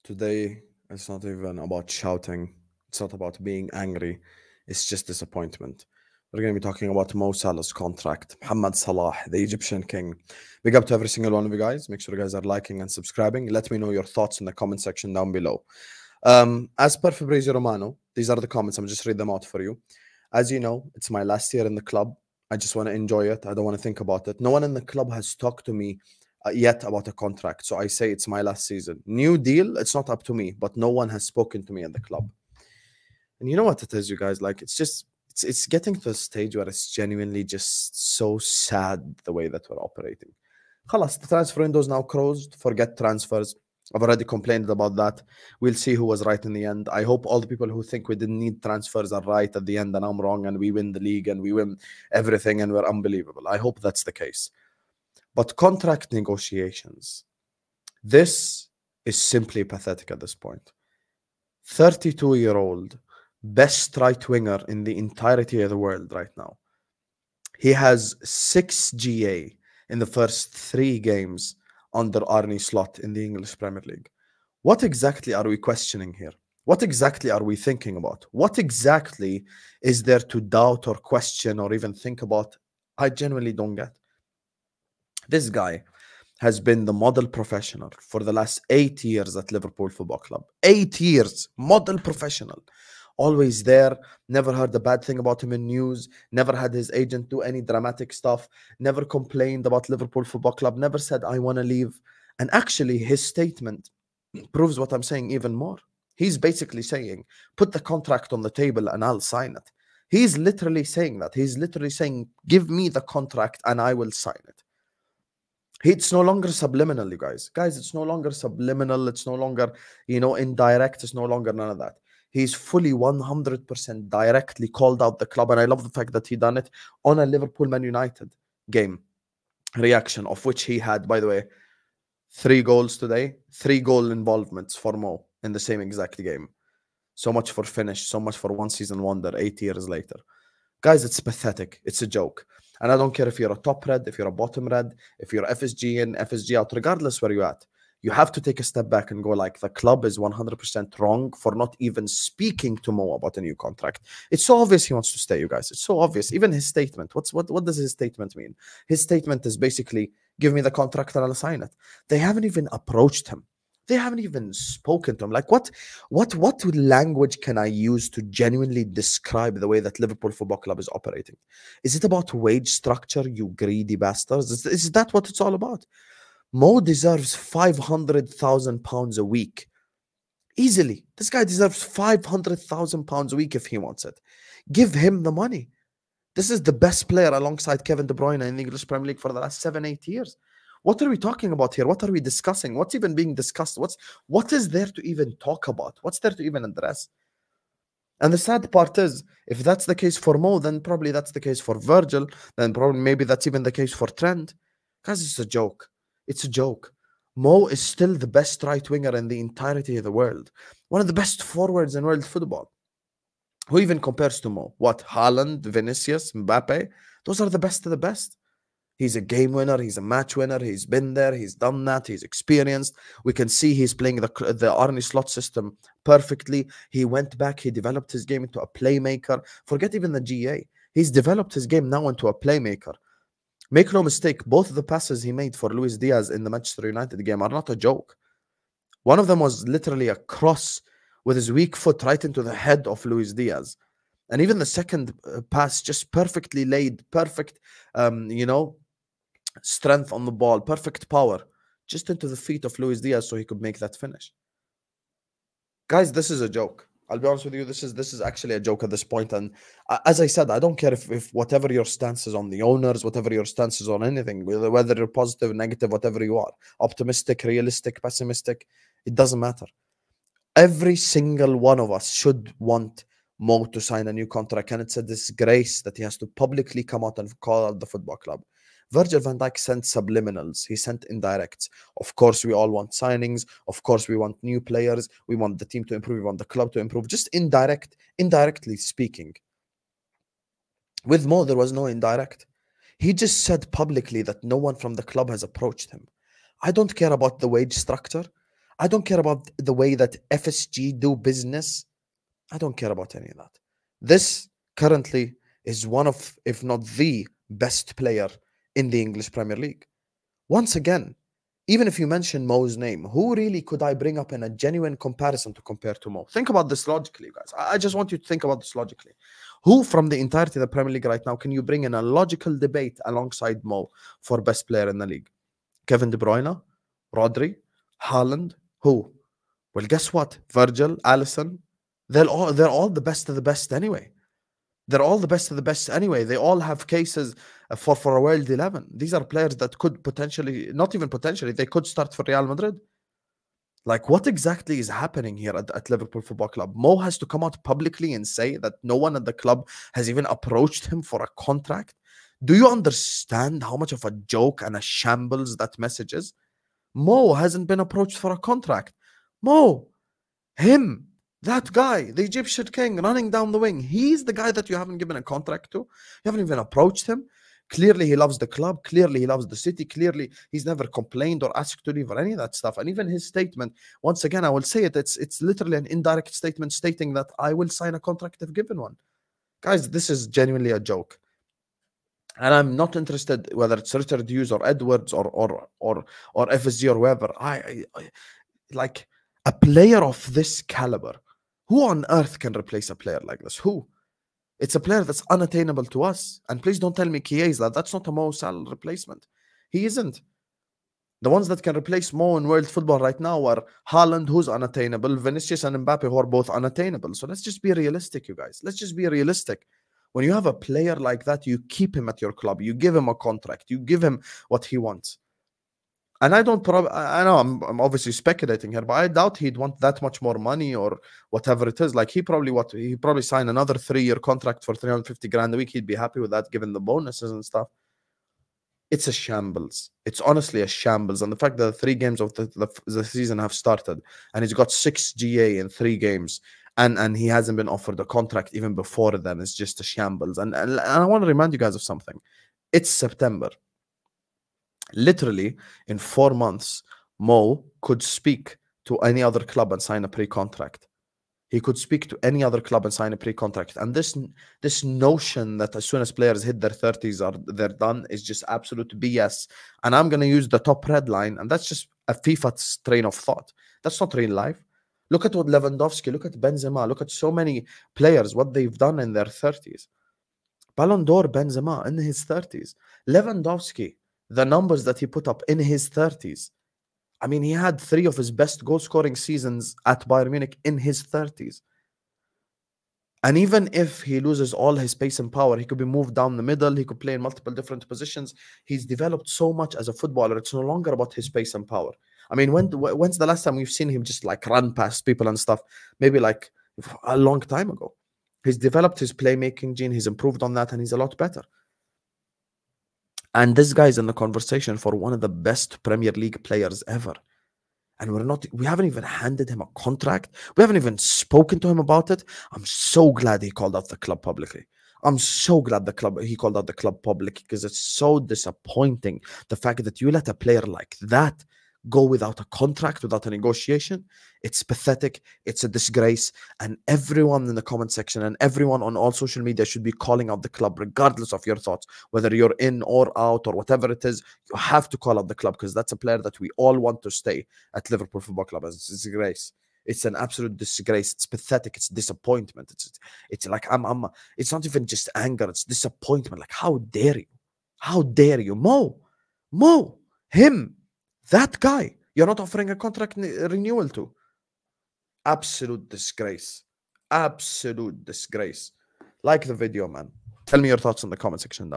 Today, it's not even about shouting. It's not about being angry. It's just disappointment. We're going to be talking about Mo Salah's contract. Mohamed Salah, the Egyptian king. Big up to every single one of you guys. Make sure you guys are liking and subscribing. Let me know your thoughts in the comment section down below. As per Fabrizio Romano, these are the comments. I'm just read them out for you. As you know, it's my last year in the club. I just want to enjoy it. I don't want to think about it. No one in the club has talked to me yet about a contract. So I say it's my last season. New deal, it's not up to me, but no one has spoken to me at the club. And you know what it is, you guys? Like, it's getting to a stage where it's genuinely just so sad the way that we're operating. Khalas, the transfer window is now closed. Forget transfers. I've already complained about that. We'll see who was right in the end. I hope all the people who think we didn't need transfers are right at the end and I'm wrong and we win the league and we win everything and we're unbelievable. I hope that's the case. But contract negotiations, this is simply pathetic at this point. 32-year-old, best right winger in the entirety of the world right now. He has 6 GA in the first 3 games under Arne Slot in the English Premier League. What exactly are we questioning here? What exactly are we thinking about? What exactly is there to doubt or question or even think about? I genuinely don't get. This guy has been the model professional for the last 8 years at Liverpool Football Club. 8 years, model professional. Always there, never heard a bad thing about him in news, never had his agent do any dramatic stuff, never complained about Liverpool Football Club, never said, I want to leave. And actually, his statement proves what I'm saying even more. He's basically saying, put the contract on the table and I'll sign it. He's literally saying that. He's literally saying, give me the contract and I will sign it. It's no longer subliminal, you guys. Guys, it's no longer subliminal. It's no longer, indirect. It's no longer none of that. He's fully 100% directly called out the club. And I love the fact that he done it on a Liverpool Man United game reaction, of which he had, by the way, 3 goals today, 3 goal involvements for Mo in the same exact game. So much for finish, so much for one season wonder 8 years later. Guys, it's pathetic. It's a joke. And I don't care if you're a top red, if you're a bottom red, if you're FSG in, FSG out, regardless where you're at. You have to take a step back and go like, the club is 100% wrong for not even speaking to Mo about a new contract. It's so obvious he wants to stay, you guys. It's so obvious. Even his statement. What does his statement mean? His statement is basically, give me the contract and I'll sign it. They haven't even approached him. They haven't even spoken to him. Like, what language can I use to genuinely describe the way that Liverpool Football Club is operating? Is it about wage structure, you greedy bastards? Is that what it's all about? Mo deserves £500,000 a week. Easily. This guy deserves £500,000 a week if he wants it. Give him the money. This is the best player alongside Kevin De Bruyne in the English Premier League for the last 7-8 years. What are we talking about here? What are we discussing? What's even being discussed? What is there to even talk about? What's there to even address? And the sad part is, if that's the case for Mo, then probably that's the case for Virgil. Then probably maybe that's even the case for Trent. Guys, it's a joke. It's a joke. Mo is still the best right winger in the entirety of the world. One of the best forwards in world football. Who even compares to Mo? What? Haaland, Vinicius, Mbappe? Those are the best of the best. He's a game winner. He's a match winner. He's been there. He's done that. He's experienced. We can see he's playing the Arne Slot system perfectly. He went back. He developed his game into a playmaker. Forget even the GA. He's developed his game now into a playmaker. Make no mistake, both of the passes he made for Luis Diaz in the Manchester United game are not a joke. One of them was literally a cross with his weak foot right into the head of Luis Diaz. And even the second pass, just perfectly laid, perfect, strength on the ball, perfect power, just into the feet of Luis Diaz so he could make that finish. Guys, this is a joke. I'll be honest with you, this is actually a joke at this point. And as I said, I don't care if whatever your stance is on the owners, whatever your stance is on anything, whether you're positive, negative, whatever you are, optimistic, realistic, pessimistic, it doesn't matter. Every single one of us should want Mo to sign a new contract, and it's a disgrace that he has to publicly come out and call out the football club. Virgil van Dijk sent subliminals. He sent indirects. Of course, we all want signings. Of course, we want new players. We want the team to improve. We want the club to improve. Just indirectly speaking. With Mo, there was no indirect. He just said publicly that no one from the club has approached him. I don't care about the wage structure. I don't care about the way that FSG do business. I don't care about any of that. This currently is one of, if not the best player in the English Premier League. Once again, even if you mention Mo's name, who really could I bring up in a genuine comparison to compare to Mo? Think about this logically, guys. I just want you to think about this logically. Who from the entirety of the Premier League right now can you bring in a logical debate alongside Mo for best player in the league? Kevin De Bruyne, Rodri, Haaland, who? Well, guess what? Virgil, Alisson, they're all the best of the best anyway. They're all the best of the best anyway. They all have cases for a World 11. These are players that could potentially, not even potentially, they could start for Real Madrid. Like, what exactly is happening here at Liverpool Football Club? Mo has to come out publicly and say that no one at the club has even approached him for a contract. Do you understand how much of a joke and a shambles that message is? Mo hasn't been approached for a contract. Mo, him, that guy, the Egyptian king running down the wing, he's the guy that you haven't given a contract to. You haven't even approached him. Clearly, he loves the club. Clearly, he loves the city. Clearly, he's never complained or asked to leave or any of that stuff. And even his statement, once again, I will say it, it's literally an indirect statement stating that I will sign a contract if given one. Guys, this is genuinely a joke. And I'm not interested whether it's Richard Hughes or Edwards or FSG or whoever. I like a player of this caliber. Who on earth can replace a player like this? Who? It's a player that's unattainable to us. And please don't tell me Chiesa. That's not a Mo Salah replacement. He isn't. The ones that can replace Mo in world football right now are Haaland, who's unattainable, Vinicius and Mbappe, who are both unattainable. So let's just be realistic, you guys. Let's just be realistic. When you have a player like that, you keep him at your club. You give him a contract. You give him what he wants. And I know I'm obviously speculating here, but I doubt he'd want that much more money or whatever it is. Like he probably sign another 3-year contract for 350 grand a week. He'd be happy with that given the bonuses and stuff. It's a shambles. It's honestly a shambles. And the fact that 3 games of the season have started and he's got 6 GA in 3 games and he hasn't been offered a contract even before then is just a shambles. And I want to remind you guys of something. It's September. Literally, in 4 months, Mo could speak to any other club and sign a pre-contract. He could speak to any other club and sign a pre-contract. And this notion that as soon as players hit their 30s, they're done is just absolute BS. And I'm going to use the top red line, and that's just a FIFA train of thought. That's not real life. Look at what Lewandowski, look at Benzema, look at so many players, what they've done in their 30s. Ballon d'Or Benzema in his 30s. Lewandowski, the numbers that he put up in his 30s. I mean, he had 3 of his best goal-scoring seasons at Bayern Munich in his 30s. And even if he loses all his pace and power, he could be moved down the middle. He could play in multiple different positions. He's developed so much as a footballer. It's no longer about his pace and power. I mean, when's the last time we've seen him just like run past people and stuff? Maybe like a long time ago. He's developed his playmaking gene. He's improved on that, and he's a lot better. And this guy's in the conversation for one of the best Premier League players ever. And we haven't even handed him a contract. We haven't even spoken to him about it. I'm so glad he called out the club publicly. I'm so glad he called out the club publicly, because it's so disappointing. The fact that you let a player like that go without a contract, without a negotiation, it's pathetic. It's a disgrace. And everyone in the comment section and everyone on all social media should be calling out the club, regardless of your thoughts, whether you're in or out or whatever it is. You have to call out the club, because that's a player that we all want to stay at Liverpool Football Club. It's a disgrace. It's an absolute disgrace. It's pathetic. It's disappointment. It's like it's not even just anger. It's disappointment. Like, how dare you? How dare you? Mo, him. That guy, you're not offering a contract renewal to. Absolute disgrace. Absolute disgrace. Like the video, man. Tell me your thoughts in the comment section down.